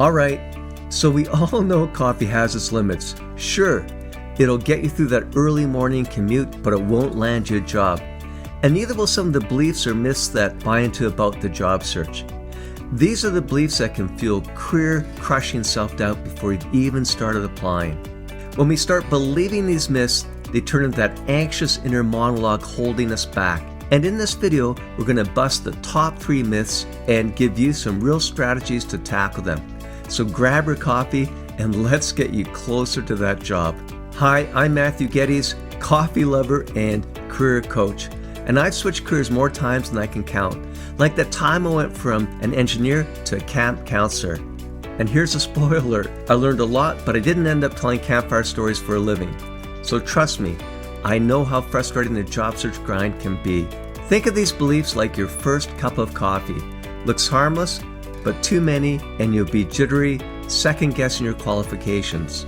Alright, so we all know coffee has its limits. Sure, it'll get you through that early morning commute, but it won't land you a job. And neither will some of the beliefs or myths that buy into about the job search. These are the beliefs that can fuel career-crushing self-doubt before you've even started applying. When we start believing these myths, they turn into that anxious inner monologue holding us back. And in this video, we're going to bust the top 3 myths and give you some real strategies to tackle them. So grab your coffee and let's get you closer to that job. Hi, I'm Matthew Geddes, coffee lover and career coach. And I've switched careers more times than I can count. Like that time I went from an engineer to a camp counselor. And here's a spoiler alert, I learned a lot, but I didn't end up telling campfire stories for a living. So trust me, I know how frustrating the job search grind can be. Think of these beliefs like your first cup of coffee. Looks harmless, but too many and you'll be jittery, second guessing your qualifications.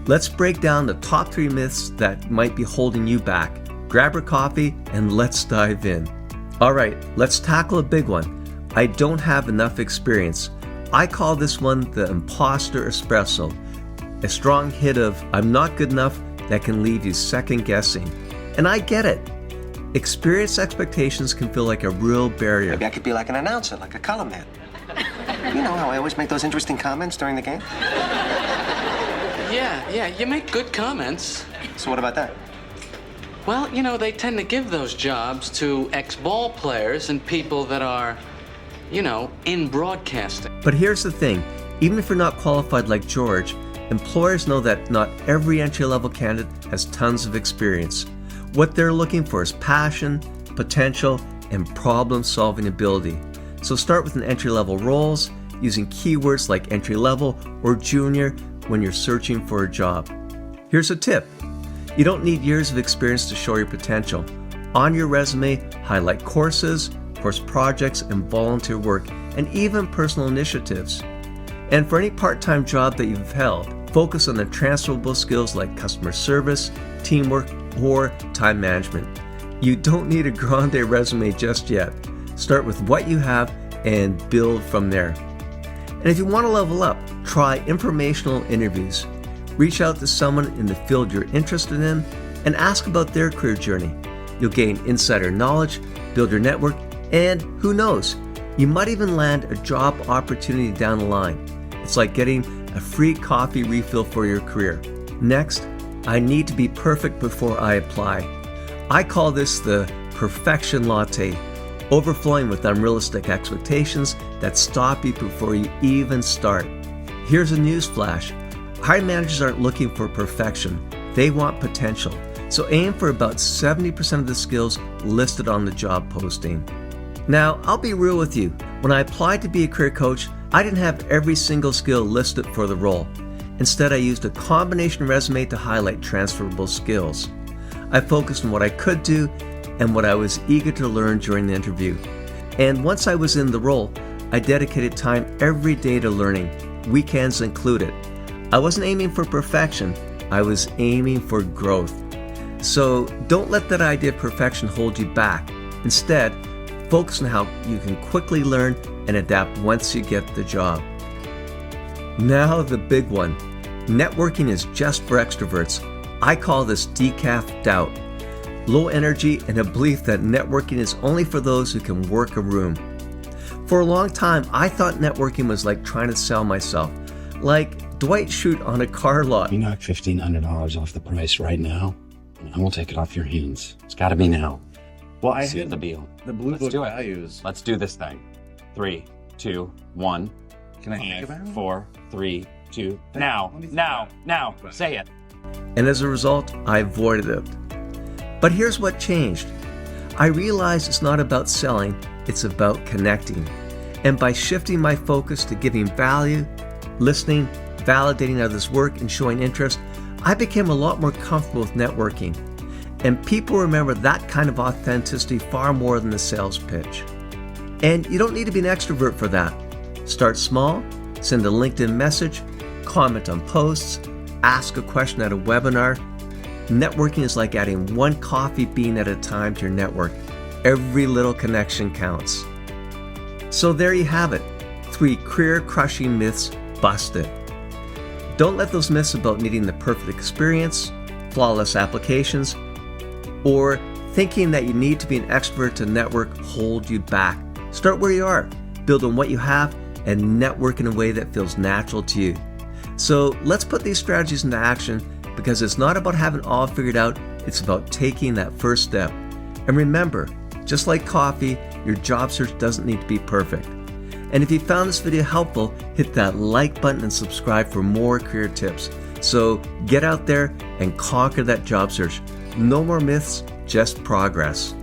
Let's break down the top 3 myths that might be holding you back. Grab your coffee and let's dive in. Alright, let's tackle a big one. I don't have enough experience. I call this one the imposter espresso. A strong hit of I'm not good enough that can leave you second guessing. And I get it. Experience expectations can feel like a real barrier. Maybe I could be like an announcer, like a color man. You know how I always make those interesting comments during the game? Yeah, you make good comments. So what about that? Well, you know, they tend to give those jobs to ex-ball players and people that are, you know, in broadcasting. But here's the thing, even if you're not qualified like George, employers know that not every entry-level candidate has tons of experience. What they're looking for is passion, potential, and problem-solving ability. So start with an entry-level roles, using keywords like entry-level or junior when you're searching for a job. Here's a tip. You don't need years of experience to show your potential. On your resume, highlight courses, course projects, and volunteer work, and even personal initiatives. And for any part-time job that you've held, focus on the transferable skills like customer service, teamwork, or time management. You don't need a grande resume just yet. Start with what you have and build from there. And if you want to level up, try informational interviews. Reach out to someone in the field you're interested in and ask about their career journey. You'll gain insider knowledge, build your network, and who knows, you might even land a job opportunity down the line. It's like getting a free coffee refill for your career. Next, I need to be perfect before I apply. I call this the perfection latte, overflowing with unrealistic expectations that stop you before you even start. Here's a news flash. Hiring managers aren't looking for perfection, they want potential. So aim for about 70% of the skills listed on the job posting. Now, I'll be real with you. When I applied to be a career coach, I didn't have every single skill listed for the role. Instead, I used a combination resume to highlight transferable skills. I focused on what I could do and what I was eager to learn during the interview. And once I was in the role, I dedicated time every day to learning, weekends included. I wasn't aiming for perfection, I was aiming for growth. So don't let that idea of perfection hold you back. Instead, focus on how you can quickly learn and adapt once you get the job. Now the big one. Networking is just for extroverts. I call this decaf doubt. Low energy and a belief that networking is only for those who can work a room. For a long time, I thought networking was like trying to sell myself. Like Dwight Schrute on a car lot. You knock $1,500 off the price right now, and I will take it off your hands. It's got to be now. Well, I Seal the deal. the blue Let's book do it. values. Let's do this thing. 3, 2, 1. Can I think about 5, it? 4, 3, 2. Now. Say it. And as a result, I avoided it. But here's what changed. I realized it's not about selling, it's about connecting. And by shifting my focus to giving value, listening, validating others' work, and showing interest, I became a lot more comfortable with networking. And people remember that kind of authenticity far more than the sales pitch. And you don't need to be an extrovert for that. Start small, send a LinkedIn message, comment on posts, ask a question at a webinar. Networking is like adding one coffee bean at a time to your network. Every little connection counts. So there you have it, 3 career-crushing myths bust it. Don't let those myths about needing the perfect experience, flawless applications, or thinking that you need to be an extrovert to network hold you back. Start where you are, build on what you have, and network in a way that feels natural to you. So let's put these strategies into action, because it's not about having it all figured out, it's about taking that first step. And remember, just like coffee, your job search doesn't need to be perfect. And if you found this video helpful, hit that like button and subscribe for more career tips. So get out there and conquer that job search. No more myths, just progress.